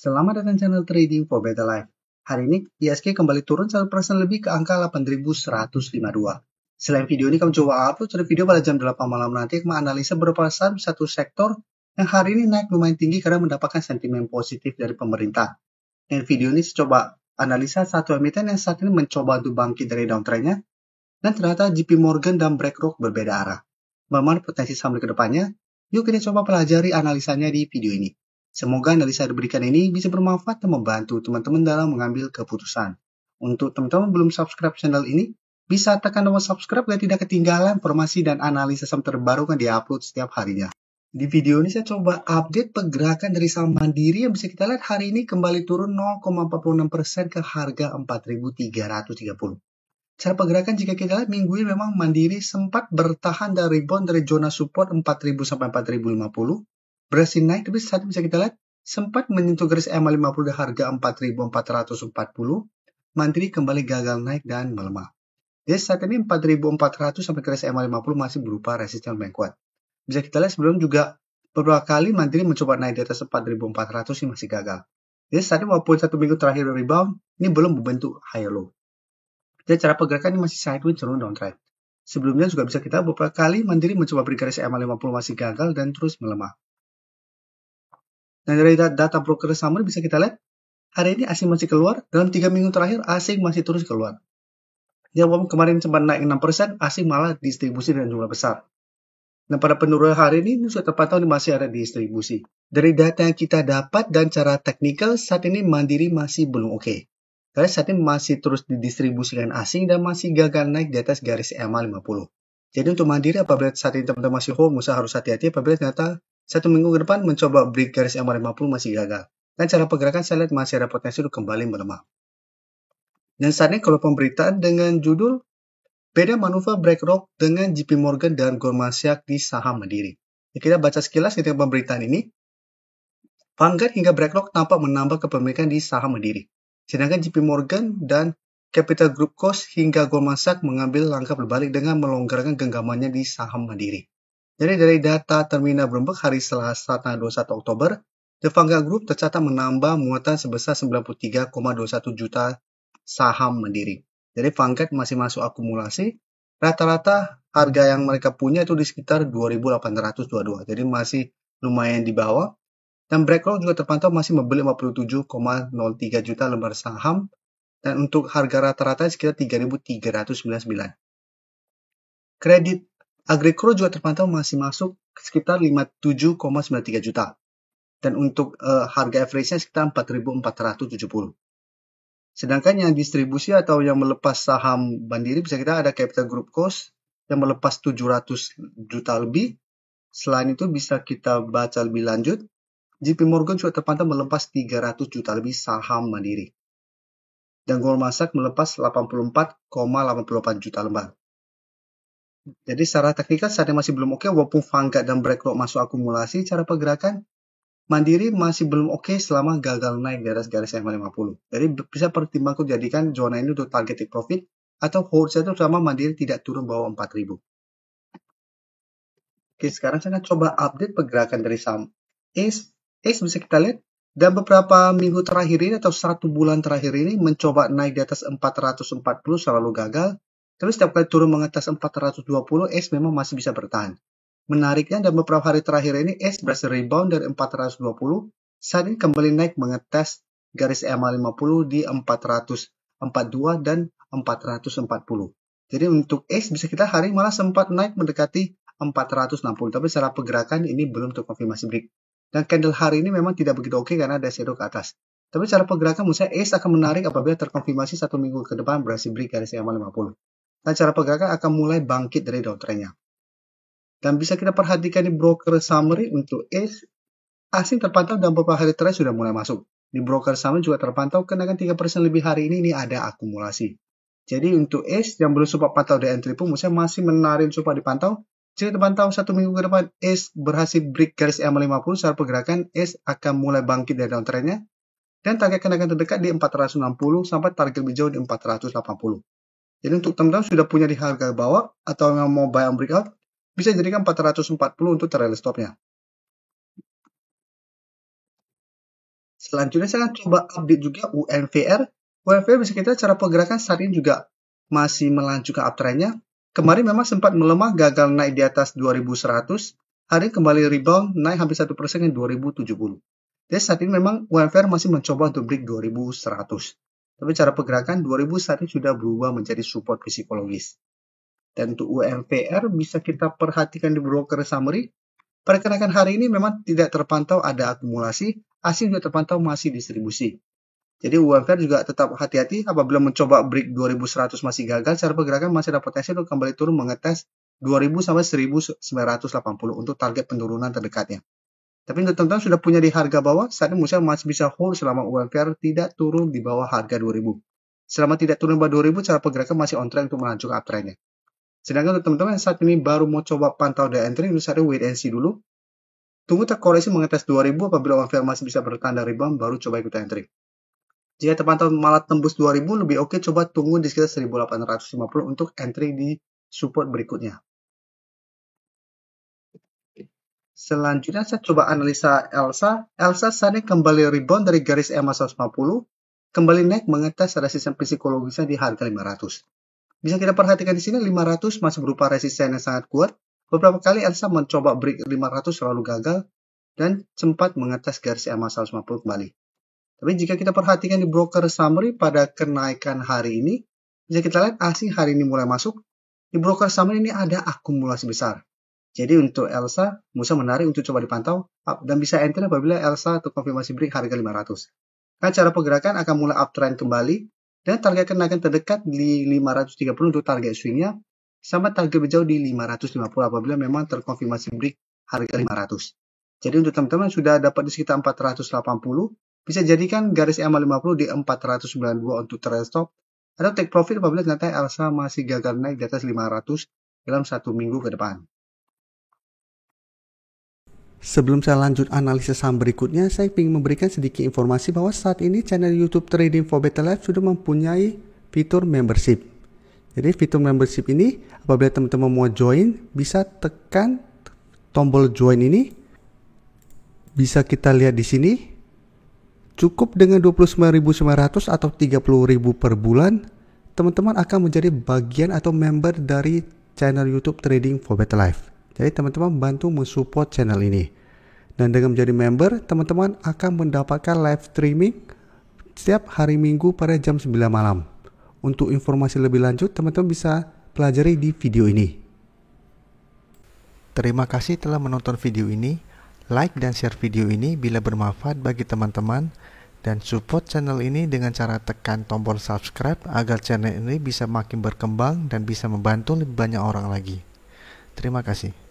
Selamat datang channel Trading for Better Life. Hari ini, ISG kembali turun 1% lebih ke angka 8.152. Selain video ini, kami coba upload satu video pada jam 8 malam nanti menganalisa beberapa saham satu sektor yang hari ini naik lumayan tinggi karena mendapatkan sentimen positif dari pemerintah. Dan video ini saya coba analisa satu emiten yang saat ini mencoba untuk bangkit dari downtrend-nya, dan ternyata JP Morgan dan BlackRock berbeda arah. Bagaimana potensi saham ke depannya? Yuk kita coba pelajari analisanya di video ini. Semoga analisa yang diberikan ini bisa bermanfaat dan membantu teman-teman dalam mengambil keputusan. Untuk teman-teman belum subscribe channel ini, bisa tekan tombol subscribe agar tidak ketinggalan informasi dan analisa saham terbaru yang diupload setiap harinya. Di video ini saya coba update pergerakan dari saham Mandiri yang bisa kita lihat hari ini kembali turun 0,46% ke harga 4.330. Cara pergerakan jika kita lihat minggu ini memang Mandiri sempat bertahan dan rebound dari zona support 4.000 sampai 4.050. Berhasil naik, tapi saat bisa kita lihat sempat menyentuh garis EMA 50 di harga 4.440. Mandiri kembali gagal naik dan melemah. Jadi saat ini 4.400 sampai garis EMA 50 masih berupa resisten yang kuat. Bisa kita lihat sebelum juga beberapa kali Mandiri mencoba naik di atas 4.400 ini masih gagal. Jadi saat ini walaupun satu minggu terakhir rebound, ini belum membentuk high low. Jadi cara pergerakan ini masih sideways turun downtrend. Sebelumnya juga bisa kita beberapa kali Mandiri mencoba beri garis EMA 50 masih gagal dan terus melemah. Dan dari data broker summary bisa kita lihat, hari ini asing masih keluar, dalam 3 minggu terakhir asing masih terus keluar. Ya, walaupun kemarin sempat naik 6%, asing malah distribusi dengan jumlah besar. Dan pada penurunan hari ini sudah terpantau masih ada distribusi. Dari data yang kita dapat dan cara teknikal, saat ini Mandiri masih belum oke. Karena saat ini masih terus didistribusikan asing dan masih gagal naik di atas garis EMA 50. Jadi untuk Mandiri apabila saat ini teman-teman masih hold, Musa harus hati-hati apabila ternyata satu minggu ke depan mencoba break garis EMA 50 masih gagal. Dan cara pergerakan saya lihat masih ada potensi untuk kembali melemah. Dan saat ini kalau pemberitaan dengan judul beda manuver BlackRock dengan JP Morgan dan Goldman Sachs di saham Mandiri. Ya, kita baca sekilas ketika pemberitaan ini. Vanguard hingga BlackRock tampak menambah kepemilikan di saham Mandiri. Sedangkan JP Morgan dan Capital Group Coast hingga Goldman Sachs mengambil langkah berbalik dengan melonggarkan genggamannya di saham Mandiri. Jadi dari data terminal Bloomberg hari Selasa tanggal 21 Oktober, The Vanguard Group tercatat menambah muatan sebesar 93,21 juta saham Mandiri. Jadi Vanguard masih masuk akumulasi. Rata-rata harga yang mereka punya itu di sekitar 2.822. Jadi masih lumayan di bawah. Dan BlackRock juga terpantau masih membeli 57,03 juta lembar saham. Dan untuk harga rata-rata sekitar 3.399. Kredit Agricro juga terpantau masih masuk sekitar 57,93 juta. Dan untuk harga average-nya sekitar 4.470. Sedangkan yang distribusi atau yang melepas saham Mandiri bisa kita ada Capital Group Coast yang melepas 700 juta lebih. Selain itu bisa kita baca lebih lanjut. JP Morgan juga terpantau melepas 300 juta lebih saham Mandiri. Dan Goldman Sachs melepas 84,88 juta lembar. Jadi secara teknikal saat ini masih belum oke, walaupun Vanguard dan BlackRock masuk akumulasi, cara pergerakan Mandiri masih belum oke selama gagal naik di atas garis EMA 50. Jadi bisa pertimbangkan jadikan zona ini untuk target take profit atau hold saja selama Mandiri tidak turun bawah 4.000. Oke, sekarang saya akan coba update pergerakan dari saham ACE. ACE bisa kita lihat dan beberapa minggu terakhir ini atau 1 bulan terakhir ini mencoba naik di atas 440 selalu gagal. Tapi setiap kali turun mengatas 420, ACE memang masih bisa bertahan. Menariknya, dalam beberapa hari terakhir ini, ACE berhasil rebound dari 420. Saat ini kembali naik mengetes garis EMA 50 di 442 dan 440. Jadi untuk ACE bisa kita hari malah sempat naik mendekati 460. Tapi secara pergerakan ini belum terkonfirmasi break. Dan candle hari ini memang tidak begitu oke karena ada shadow ke atas. Tapi secara pergerakan menurut saya ACE akan menarik apabila terkonfirmasi satu minggu ke depan berhasil break garis EMA 50. Dan cara pergerakan akan mulai bangkit dari downtrend-nya. Dan bisa kita perhatikan di broker summary untuk ACE, asing terpantau dalam beberapa hari terakhir sudah mulai masuk. Di broker summary juga terpantau kenaikan 3% lebih hari ini ada akumulasi. Jadi untuk ACE yang belum sempat pantau di entry pun menurut saya masih menarik supaya dipantau. Jika terpantau satu minggu ke depan ACE berhasil break garis EMA 50, secara pergerakan ACE akan mulai bangkit dari downtrend-nya. Dan target kenaikan terdekat di 460 sampai target lebih jauh di 480. Jadi untuk teman-teman sudah punya di harga bawah atau yang mau buy on breakout, bisa jadikan 440 untuk trailing stop-nya. Selanjutnya saya akan coba update juga UMVR. UMVR bisa kita cara pergerakan saat ini juga masih melanjutkan uptrendnya. Kemarin memang sempat melemah, gagal naik di atas 2100. Hari ini kembali rebound, naik hampir 1% ke 2070. Jadi saat ini memang UMVR masih mencoba untuk break 2100. Tapi cara pergerakan 2000 saat ini sudah berubah menjadi support psikologis. Dan untuk UMVR bisa kita perhatikan di broker summary. Pada kenaikan hari ini memang tidak terpantau ada akumulasi, asing juga terpantau masih distribusi. Jadi UMVR juga tetap hati-hati apabila mencoba break 2100 masih gagal, cara pergerakan masih ada potensi untuk kembali turun mengetes 2000 sampai 1980 untuk target penurunan terdekatnya. Tapi untuk teman-teman sudah punya di harga bawah, saat ini masih bisa hold selama UMVR tidak turun di bawah harga 2000. Selama tidak turun di bawah 2000, cara pergerakan masih on track untuk melanjutkan uptrendnya. Sedangkan untuk teman-teman yang saat ini baru mau coba pantau dan entry, itu saatnya wait and see dulu. Tunggu terkoreksi mengetes 2000, apabila UMVR masih bisa bertanda rebound, baru coba ikut entry. Jika terpantau malah tembus 2000, lebih oke coba tunggu di sekitar 1850 untuk entry di support berikutnya. Selanjutnya saya coba analisa Elsa. Elsa saat ini kembali rebound dari garis EMA 150, kembali naik mengetes resisten psikologisnya di harga 500. Bisa kita perhatikan di sini 500 masih berupa resisten yang sangat kuat. Beberapa kali Elsa mencoba break 500 selalu gagal dan sempat mengetes garis EMA 150 kembali. Tapi jika kita perhatikan di broker summary pada kenaikan hari ini, bisa kita lihat asing hari ini mulai masuk. Di broker summary ini ada akumulasi besar. Jadi untuk Elsa, Musa menarik untuk coba dipantau dan bisa entry apabila Elsa atau konfirmasi break harga 500. Karena cara pergerakan akan mulai uptrend kembali dan target kenaikan terdekat di 530 untuk target swingnya sama target berjauh di 550 apabila memang terkonfirmasi break harga 500. Jadi untuk teman-teman sudah dapat di sekitar 480, bisa jadikan garis EMA 50 di 492 untuk trade stop atau take profit apabila ternyata Elsa masih gagal naik di atas 500 dalam 1 minggu ke depan. Sebelum saya lanjut analisis saham berikutnya, saya ingin memberikan sedikit informasi bahwa saat ini channel YouTube Trading for Better Life sudah mempunyai fitur membership. Jadi fitur membership ini apabila teman-teman mau join, bisa tekan tombol join ini. Bisa kita lihat di sini. Cukup dengan 29.900 atau 30.000 per bulan, teman-teman akan menjadi bagian atau member dari channel YouTube Trading for Better Life. Jadi teman-teman bantu mensupport channel ini. Dan dengan menjadi member, teman-teman akan mendapatkan live streaming setiap hari Minggu pada jam 9 malam. Untuk informasi lebih lanjut, teman-teman bisa pelajari di video ini. Terima kasih telah menonton video ini. Like dan share video ini bila bermanfaat bagi teman-teman. Dan support channel ini dengan cara tekan tombol subscribe agar channel ini bisa makin berkembang dan bisa membantu lebih banyak orang lagi. Terima kasih.